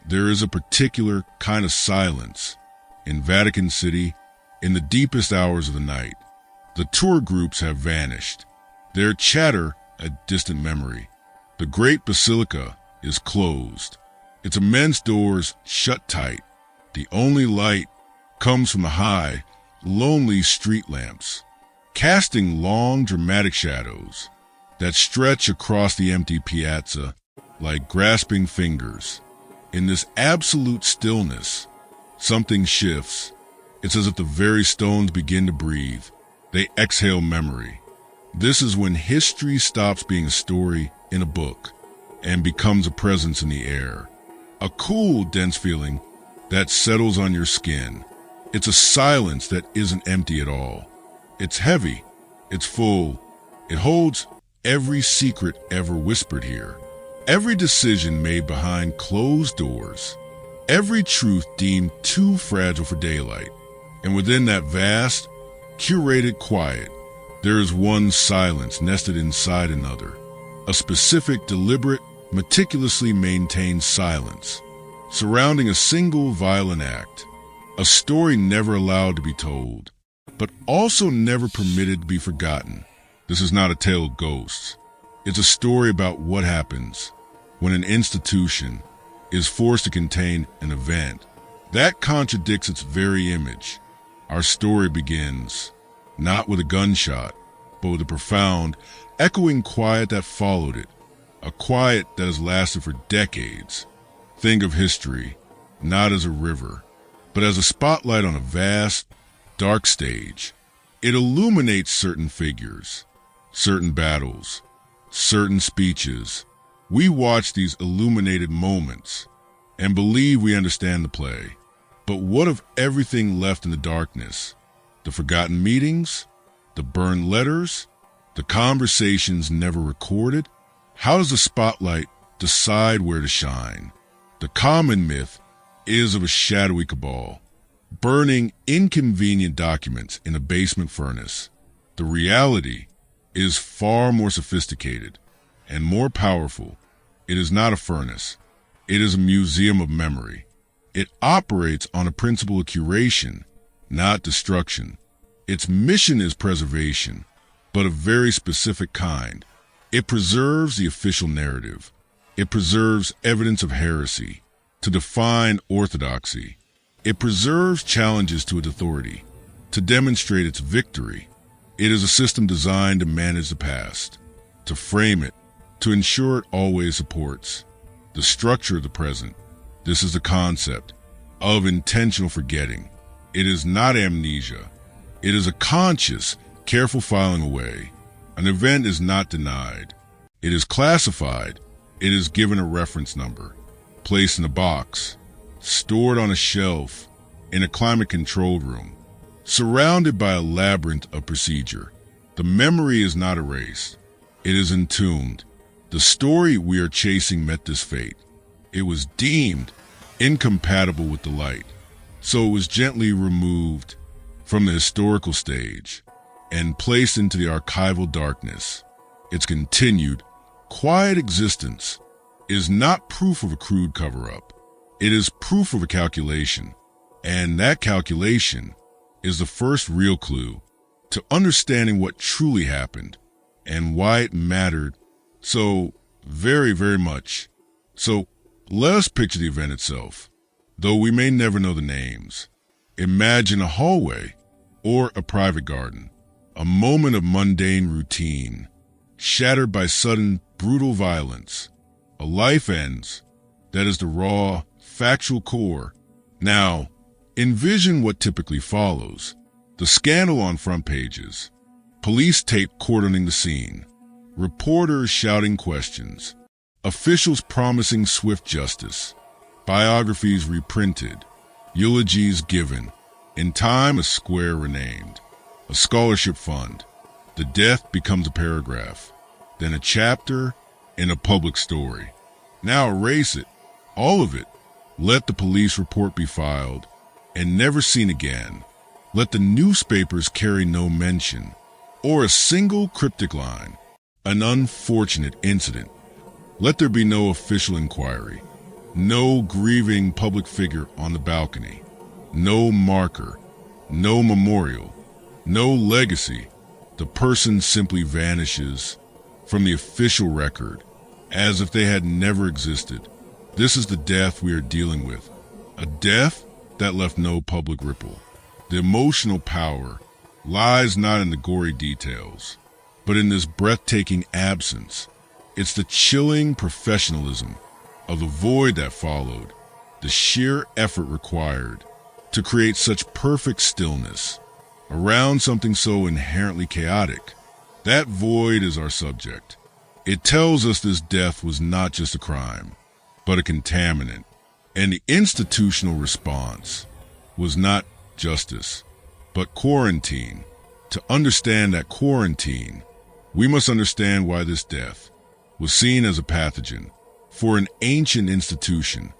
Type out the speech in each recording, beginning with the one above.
There is a particular kind of silence in Vatican City in the deepest hours of the night. The tour groups have vanished, their chatter a distant memory. The great basilica is closed, its immense doors shut tight. The only light comes from the high, lonely street lamps, casting long, dramatic shadows that stretch across the empty piazza like grasping fingers. In this absolute stillness, something shifts. It's as if the very stones begin to breathe. They exhale memory. This is when history stops being a story in a book and becomes a presence in the air. A cool, dense feeling that settles on your skin. It's a silence that isn't empty at all. It's heavy. It's full. It holds every secret ever whispered here. Every decision made behind closed doors. Every truth deemed too fragile for daylight. And within that vast, curated quiet, there is one silence nested inside another. A specific, deliberate, meticulously maintained silence surrounding a single violent act. A story never allowed to be told, but also never permitted to be forgotten. This is not a tale of ghosts. It's a story about what happens when an institution is forced to contain an event that contradicts its very image. Our story begins not with a gunshot, but with a profound, echoing quiet that followed it, a quiet that has lasted for decades. Think of history not as a river, but as a spotlight on a vast, dark stage. It illuminates certain figures, certain battles, certain speeches. We watch these illuminated moments and believe we understand the play. But what of everything left in the darkness? The forgotten meetings, the burned letters, the conversations never recorded? How does the spotlight decide where to shine? The common myth is of a shadowy cabal, burning inconvenient documents in a basement furnace. The reality is far more sophisticated and more powerful. It is not a furnace. It is a museum of memory. It operates on a principle of curation, not destruction. Its mission is preservation, but a very specific kind. It preserves the official narrative. It preserves evidence of heresy to define orthodoxy. It preserves challenges to its authority to demonstrate its victory. It is a system designed to manage the past, to frame it, to ensure it always supports the structure of the present. This is the concept of intentional forgetting. It is not amnesia. It is a conscious, careful filing away. An event is not denied. It is classified. It is given a reference number, placed in a box, stored on a shelf, in a climate-controlled room, surrounded by a labyrinth of procedure. The memory is not erased. It is entombed. The story we are chasing met this fate. It was deemed incompatible with the light, so it was gently removed from the historical stage and placed into the archival darkness. Its continued, quiet existence is not proof of a crude cover-up. It is proof of a calculation, and that calculation is the first real clue to understanding what truly happened and why it mattered so very, very much. So let us picture the event itself, though we may never know the names. Imagine a hallway or a private garden, a moment of mundane routine, shattered by sudden, brutal violence. A life ends. That is the raw, factual core. Now, envision what typically follows. The scandal on front pages, police tape cordoning the scene, reporters shouting questions, officials promising swift justice, biographies reprinted, eulogies given, in time a square renamed, a scholarship fund. The death becomes a paragraph, then a chapter in a public story. Now erase it, all of it. Let the police report be filed and never seen again. Let the newspapers carry no mention or a single cryptic line. An unfortunate incident. Let there be no official inquiry. No grieving public figure on the balcony. No marker. No memorial. No legacy. The person simply vanishes from the official record as if they had never existed. This is the death we are dealing with. A death that left no public ripple. The emotional power lies not in the gory details, but in this breathtaking absence. It's the chilling professionalism of the void that followed, the sheer effort required to create such perfect stillness around something so inherently chaotic. That void is our subject. It tells us this death was not just a crime, but a contaminant. And the institutional response was not justice, but quarantine. To understand that quarantine, we must understand why this death was seen as a pathogen. For an ancient institution,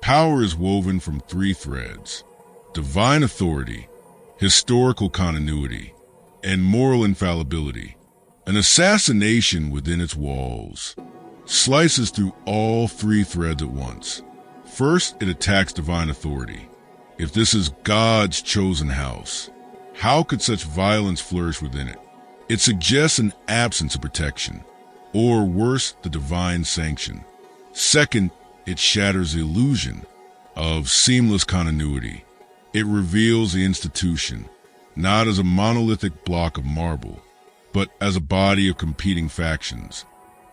power is woven from three threads: divine authority, historical continuity, and moral infallibility. An assassination within its walls slices through all three threads at once. First, it attacks divine authority. If this is God's chosen house, how could such violence flourish within it? It suggests an absence of protection, or worse, the divine sanction. Second, it shatters the illusion of seamless continuity. It reveals the institution, not as a monolithic block of marble, but as a body of competing factions,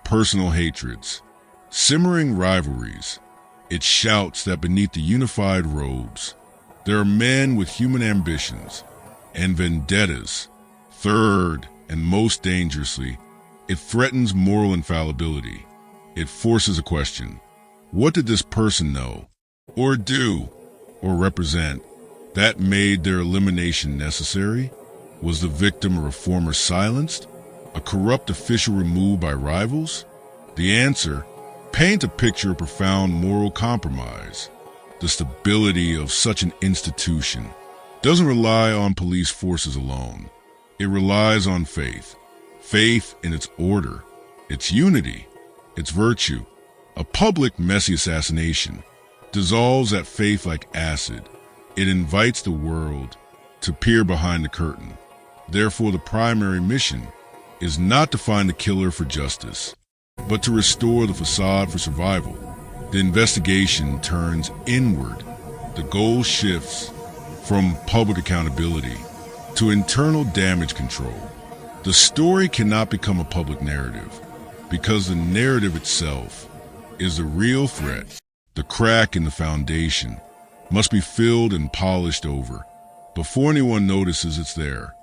personal hatreds, simmering rivalries. It shouts that beneath the unified robes, there are men with human ambitions and vendettas. Third, and most dangerously, it threatens moral infallibility. It forces a question. What did this person know, or do, or represent that made their elimination necessary? Was the victim or reformer silenced? A corrupt official removed by rivals? The answer: paint a picture of profound moral compromise. The stability of such an institution doesn't rely on police forces alone. It relies on faith. Faith in its order, its unity, its virtue. A public, messy assassination dissolves that faith like acid. It invites the world to peer behind the curtain. Therefore, the primary mission is not to find the killer for justice, but to restore the facade for survival. The investigation turns inward. The goal shifts from public accountability to internal damage control. The story cannot become a public narrative because the narrative itself is the real threat. The crack in the foundation must be filled and polished over before anyone notices it's there.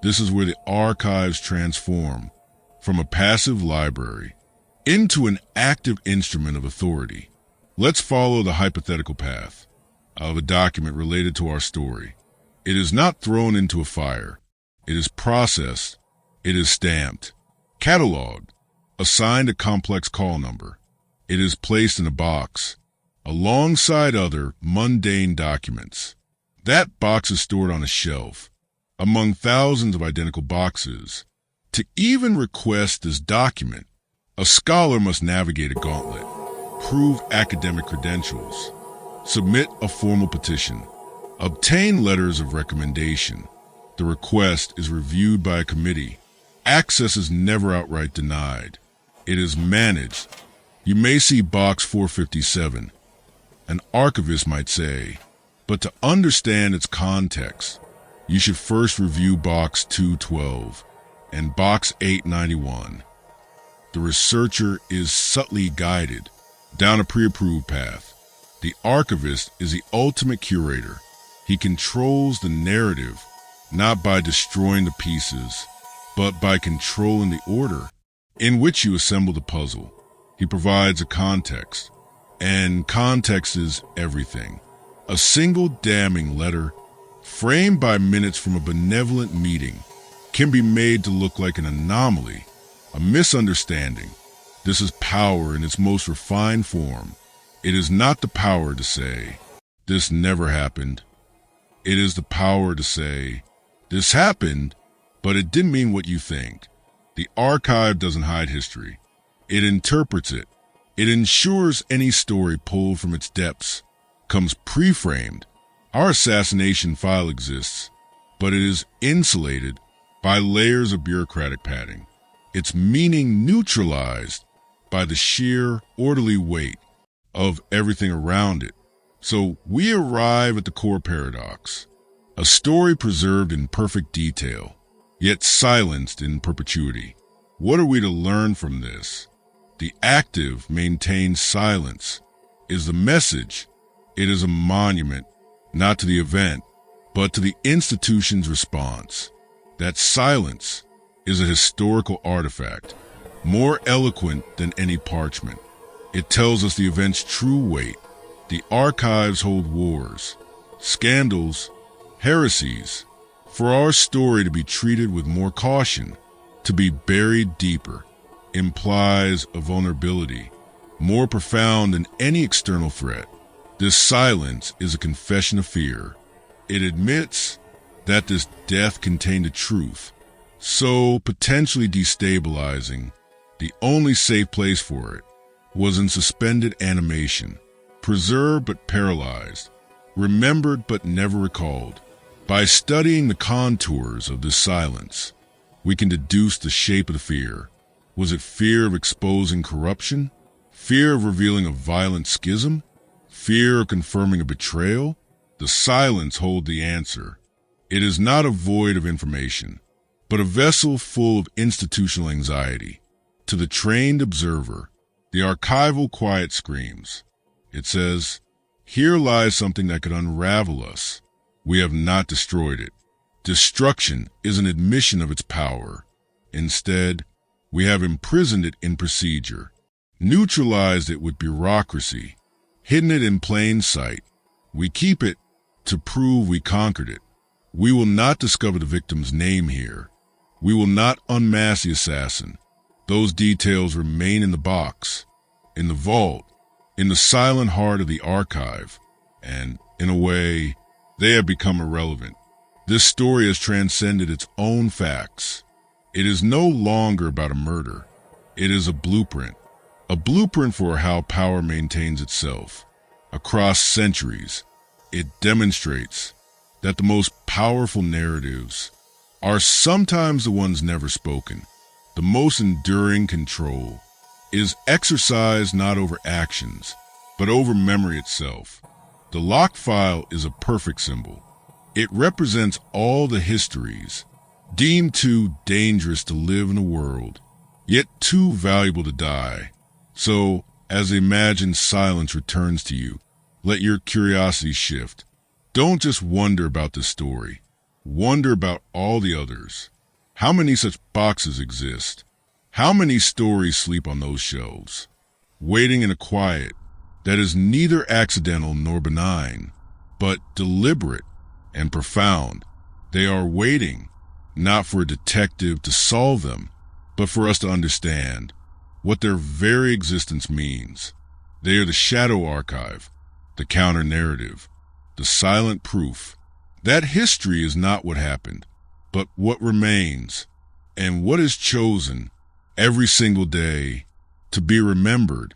This is where the archives transform from a passive library into an active instrument of authority. Let's follow the hypothetical path of a document related to our story. It is not thrown into a fire. It is processed. It is stamped, cataloged, assigned a complex call number. It is placed in a box alongside other mundane documents. That box is stored on a shelf among thousands of identical boxes. To even request this document, a scholar must navigate a gauntlet, prove academic credentials, submit a formal petition, obtain letters of recommendation. The request is reviewed by a committee. Access is never outright denied. It is managed. You may see Box 457, an archivist might say, but to understand its context, you should first review Box 212 and Box 891. The researcher is subtly guided down a pre-approved path. The archivist is the ultimate curator. He controls the narrative, not by destroying the pieces, but by controlling the order in which you assemble the puzzle. He provides a context, and context is everything. A single damning letter, framed by minutes from a benevolent meeting, can be made to look like an anomaly, a misunderstanding. This is power in its most refined form. It is not the power to say, "This never happened." It is the power to say, "This happened, but it didn't mean what you think." The archive doesn't hide history. It interprets it. It ensures any story pulled from its depths comes pre-framed. Our assassination file exists, but it is insulated by layers of bureaucratic padding. Its meaning neutralized by the sheer orderly weight of everything around it. So we arrive at the core paradox, a story preserved in perfect detail, yet silenced in perpetuity. What are we to learn from this? The active maintained silence is the message. It is a monument, not to the event, but to the institution's response. That silence is a historical artifact, more eloquent than any parchment. It tells us the event's true weight. The archives hold wars, scandals, heresies. For our story to be treated with more caution, to be buried deeper, implies a vulnerability more profound than any external threat. This silence is a confession of fear. It admits that this death contained a truth so potentially destabilizing, the only safe place for it was in suspended animation, preserved but paralyzed, remembered but never recalled. By studying the contours of this silence, we can deduce the shape of the fear. Was it fear of exposing corruption? Fear of revealing a violent schism? Fear of confirming a betrayal? The silence holds the answer. It is not a void of information, but a vessel full of institutional anxiety. To the trained observer, the archival quiet screams. It says, "Here lies something that could unravel us. We have not destroyed it." Destruction is an admission of its power. Instead, we have imprisoned it in procedure, neutralized it with bureaucracy, hidden it in plain sight. We keep it to prove we conquered it. We will not discover the victim's name here. We will not unmask the assassin. Those details remain in the box, in the vault, in the silent heart of the archive, and, in a way, they have become irrelevant. This story has transcended its own facts. It is no longer about a murder. It is a blueprint for how power maintains itself. Across centuries, it demonstrates that the most powerful narratives are sometimes the ones never spoken. The most enduring control is exercised not over actions, but over memory itself. The locked file is a perfect symbol. It represents all the histories deemed too dangerous to live in a world, yet too valuable to die. So, as the imagined silence returns to you, let your curiosity shift. Don't just wonder about this story. Wonder about all the others. How many such boxes exist? How many stories sleep on those shelves, waiting in a quiet that is neither accidental nor benign, but deliberate and profound? They are waiting, not for a detective to solve them, but for us to understand what their very existence means. They are the shadow archive, the counter-narrative, the silent proof that history is not what happened, but what remains, and what is chosen every single day to be remembered